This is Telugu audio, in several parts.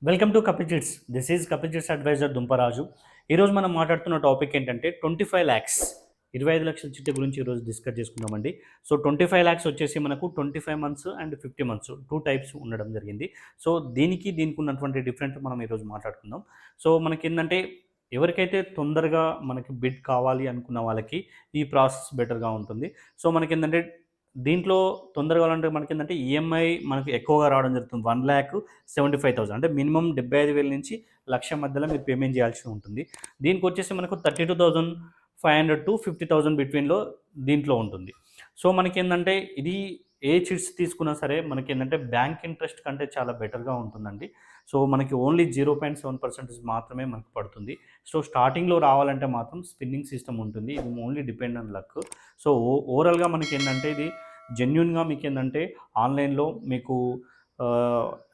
Welcome to Kapil chits. This is Kapil chits advisor Dumparaju. ఈరోజు మనం మాట్లాడుతున్న టాపిక్ ఏంటంటే 25 lakhs 25 లక్షల చిట్టి గురించి ఈరోజు డిస్కస్ చేసుకుందామండి. సో 25 lakhs వచ్చేసి మనకు 25 months and 50 months two types ఉండడం జరిగింది. సో దీనికి ఉన్నటువంటి డిఫరెంట్ మనం ఈరోజు మాట్లాడుకుందాం. సో మనకేంటంటే ఎవరికైతే తొందరగా మనకి బిడ్ కావాలి అనుకున్న వాళ్ళకి ఈ ప్రాసెస్ బెటర్గా ఉంటుంది. సో మనకేంటంటే దీంట్లో తొందరగా కావాలంటే మనకేంటంటే ఈఎంఐ మనకు ఎక్కువగా రావడం జరుగుతుంది. 1,75,000 అంటే మినిమం 75,000 నుంచి 1,00,000 మధ్యలో మీరు పేమెంట్ చేయాల్సి ఉంటుంది. దీనికి వచ్చేసి మనకు 32,500 టు 50,000 బిట్వీన్‌లో దీంట్లో ఉంటుంది. సో మనకేందంటే ఇది ఏ చిట్స్ తీసుకున్నా సరే మనకేందంటే బ్యాంక్ ఇంట్రెస్ట్ కంటే చాలా బెటర్‌గా ఉంటుందండి. సో మనకి ఓన్లీ 0.7% మాత్రమే మనకు పడుతుంది. సో స్టార్టింగ్‌లో రావాలంటే మాత్రం స్పిన్నింగ్ సిస్టమ్ ఉంటుంది. ఇది only depend on luck. So ఓవరాల్‌గా మనకేందంటే ఇది జెన్యూన్‌గా మీకేందంటే ఆన్‌లైన్‌లో మీకు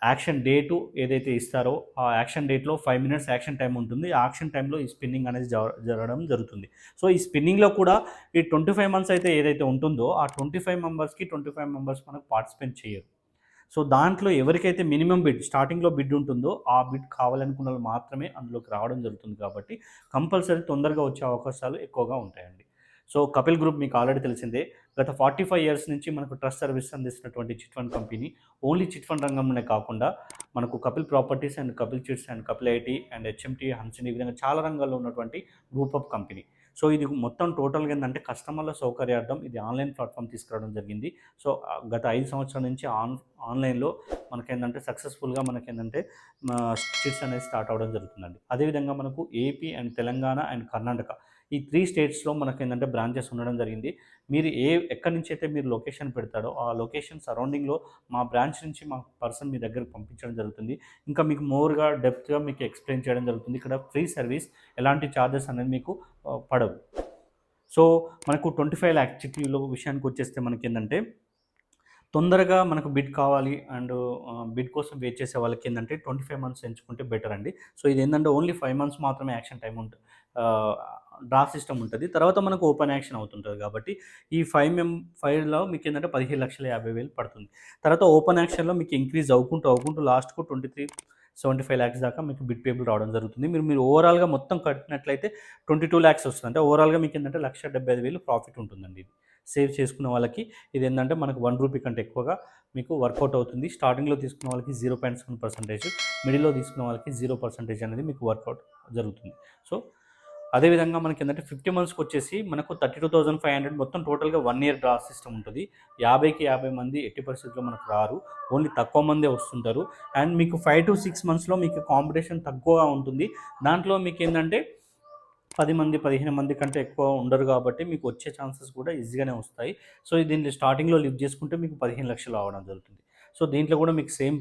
యాక్షన్ డేటు ఏదైతే ఇస్తారో ఆ యాక్షన్ డేట్‌లో 5 మినిట్స్ యాక్షన్ టైమ్ ఉంటుంది. ఆ యాక్షన్ టైమ్‌లో ఈ స్పిన్నింగ్ అనేది జరగడం జరుగుతుంది. సో ఈ స్పిన్నింగ్‌లో కూడా ఈ 25 మంత్స్ అయితే ఏదైతే ఉంటుందో ఆ 25 మెంబర్స్ మనకు పార్టిసిపేట్ చేయరు. సో దాంట్లో ఎవరికైతే మినిమమ్ బిడ్ స్టార్టింగ్‌లో బిడ్ ఉంటుందో ఆ బిడ్ కావాలనుకున్న వాళ్ళు మాత్రమే అందులోకి రావడం జరుగుతుంది కాబట్టి కంపల్సరీ తొందరగా వచ్చే అవకాశాలు ఎక్కువగా ఉంటాయండి. సో కపిల్ గ్రూప్ మీకు ఆల్రెడీ తెలిసిందే. గత 45 ఇయర్స్ నుంచి మనకు ట్రస్ట్ సర్వీస్ అందిస్తున్నటువంటి chit fund company. Only chit fund రంగంలోనే కాకుండా మనకు Kapil properties and Kapil chits and Kapil IT and HMT, హన్సిన్ ఈ విధంగా చాలా రంగాల్లో ఉన్నటువంటి గ్రూప్ ఆఫ్ కంపెనీ. సో ఇది మొత్తం టోటల్‌గా ఏందంటే కస్టమర్ల సౌకర్యార్థం ఇది ఆన్‌లైన్ ప్లాట్‌ఫామ్ తీసుకురావడం జరిగింది. సో గత 5 సంవత్సరాల నుంచి ఆన్‌లైన్‌లో మనకేందంటే సక్సెస్‌ఫుల్‌గా మనకేందంటే చిట్స్ అనేది స్టార్ట్ అవ్వడం జరుగుతుందండి. అదేవిధంగా మనకు AP and Telangana and Karnataka ఈ 3 స్టేట్స్‌లో మనకేందంటే బ్రాంచెస్ ఉండడం జరిగింది. మీరు ఎక్కడి నుంచి అయితే మీరు లొకేషన్ పెడతారో ఆ లొకేషన్ సరౌండింగ్‌లో మా బ్రాంచ్ నుంచి మా పర్సన్ మీ దగ్గరికి పంపించడం జరుగుతుంది. ఇంకా మీకు మోర్‌గా డెప్త్‌గా మీకు ఎక్స్‌ప్లెయిన్ చేయడం జరుగుతుంది. ఇక్కడ ఫ్రీ సర్వీస్, ఎలాంటి చార్జెస్ అనేది మీకు పడవు. సో మనకు 25 లాక్స్ చిట్టీలో విషయానికొచ్చేస్తే మనకేందంటే తొందరగా మనకు బిడ్ కావాలి అండ్ బిడ్ కోసం వెయిట్ చేసే వాళ్ళకేందంటే 25 మంత్స్ ఎంచుకుంటే బెటర్ అండి. సో ఇదేందంటే ఓన్లీ 5 మంత్స్ మాత్రమే యాక్షన్ టైమ్ డ్రా సిస్టమ్ ఉంటది. తర్వాత మనకు ఓపెన్ యాక్షన్ అవుతుంటది కాబట్టి ఈ 5లో మీకేందంటే 15,50,000 పడుతుంది. తర్వాత ఓపెన్ యాక్షన్‌లో మీకు ఇంక్రీజ్ అవ్వుకుంటూ లాస్ట్‌కు 75 లాక్స్ దాకా మీకు బిడ్ పేబుల్ రావడం జరుగుతుంది. మీరు ఓవరాల్‌గా మొత్తం కట్టినట్లయితే 22 లాక్స్ వస్తుంది. అంటే ఓవరాల్‌గా మీకేందంటే 1,75,000 ప్రాఫిట్ ఉంటుందండి ఇది. సేవ్ చేసుకున్న వాళ్ళకి ఇదేందంటే మనకు రూ. 1 కంటే ఎక్కువగా మీకు వర్కౌట్ అవుతుంది. స్టార్టింగ్‌లో తీసుకున్న వాళ్ళకి 0.7%, మిడిల్‌లో తీసుకున్న వాళ్ళకి 0% అనేది మీకు వర్కౌట్ జరుగుతుంది. సో అదేవిధంగా మనకేందంటే 50 మంత్స్‌కొచ్చేసి మనకు 32,500 మొత్తం టోటల్‌గా 1 ఇయర్ డ్రా సిస్టమ్ ఉంటది. 50కి 50 మంది ఎట్టి పరిస్థితుల్లో మనకు రారు. ఓన్లీ తక్కువ మందే వస్తుంటారు. అండ్ మీకు 5-6 మంత్స్‌లో మీకు కాంపిటీషన్ తక్కువగా ఉంటుంది. దాంట్లో మీకేందంటే 10 మంది, 15 మంది కంటే ఎక్కువ ఉండరు కాబట్టి మీకు వచ్చే ఛాన్సెస్ కూడా ఈజీగానే వస్తాయి. సో దీన్ని స్టార్టింగ్‌లో లిఫ్ట్ చేసుకుంటే మీకు 15,00,000 రావడం జరుగుతుంది. సో దీంట్లో కూడా మీకు సేమ్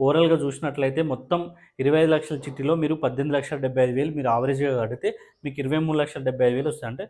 ఓవరాల్‌గా చూసినట్లయితే మొత్తం 25 లక్షల చిట్టీలో మీరు 18,75,000 మీరు యావరేజ్‌గా కడితే మీకు 23,75,000 వస్తాయి. అంటే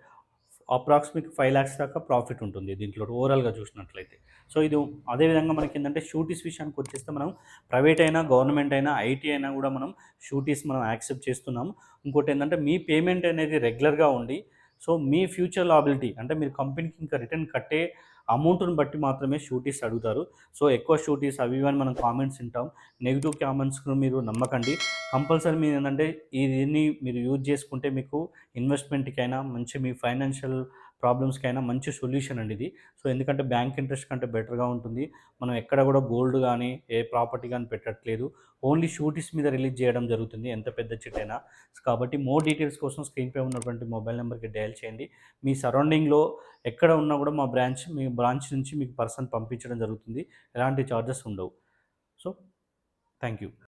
అప్రాక్స్ మీకు 5 లాక్స్ దాకా ప్రాఫిట్ ఉంటుంది దీంట్లో ఓవరాల్‌గా చూసినట్లయితే. సో ఇది అదేవిధంగా మనకేందంటే షూరిటీస్ విషయానికొచ్చేస్తే మనం ప్రైవేట్ అయినా, గవర్నమెంట్ అయినా, ఐటీ అయినా కూడా మనం షూరిటీస్ మనం యాక్సెప్ట్ చేస్తున్నాము. ఇంకోటేందంటే మీ పేమెంట్ అనేది రెగ్యులర్‌గా ఉండి సో మీ ఫ్యూచర్ లయబిలిటీ అంటే మీరు కంపెనీకి ఇంకా రిటర్న్ కట్టే అమౌంట్‌ని బట్టి మాత్రమే షూరిటీస్ అడుగుతారు. సో ఎక్కువ షూరిటీస్ అవి ఇవి అని మనం కామెంట్స్ వింటాం. నెగెటివ్ కామెంట్స్‌ను మీరు నమ్మకండి. కంపల్సరీ మీరేందంటే దీన్ని మీరు యూజ్ చేసుకుంటే మీకు ఇన్వెస్ట్‌మెంట్‌కైనా మంచి మీ ఫైనాన్షియల్ ప్రాబ్లమ్స్‌కైనా మంచి సొల్యూషన్ అండి ఇది. సో ఎందుకంటే బ్యాంక్ ఇంట్రెస్ట్ కంటే బెటర్‌గా ఉంటుంది. మనం ఎక్కడ కూడా గోల్డ్ గానీ, ఏ ప్రాపర్టీ గానీ పెట్టట్లేదు. ఓన్లీ షూరిటీస్ మీద రిలీజ్ చేయడం జరుగుతుంది ఎంత పెద్ద చిట్టైనా. కాబట్టి మోర్ డీటెయిల్స్ కోసం స్క్రీన్‌పై ఉన్నటువంటి మొబైల్ నంబర్‌కి డయల్ చేయండి. మీ సరౌండింగ్‌లో ఎక్కడ ఉన్నా కూడా మీ బ్రాంచ్ నుంచి మీకు పర్సన్ పంపించడం జరుగుతుంది. ఎలాంటి చార్జెస్ ఉండవు. So thank you.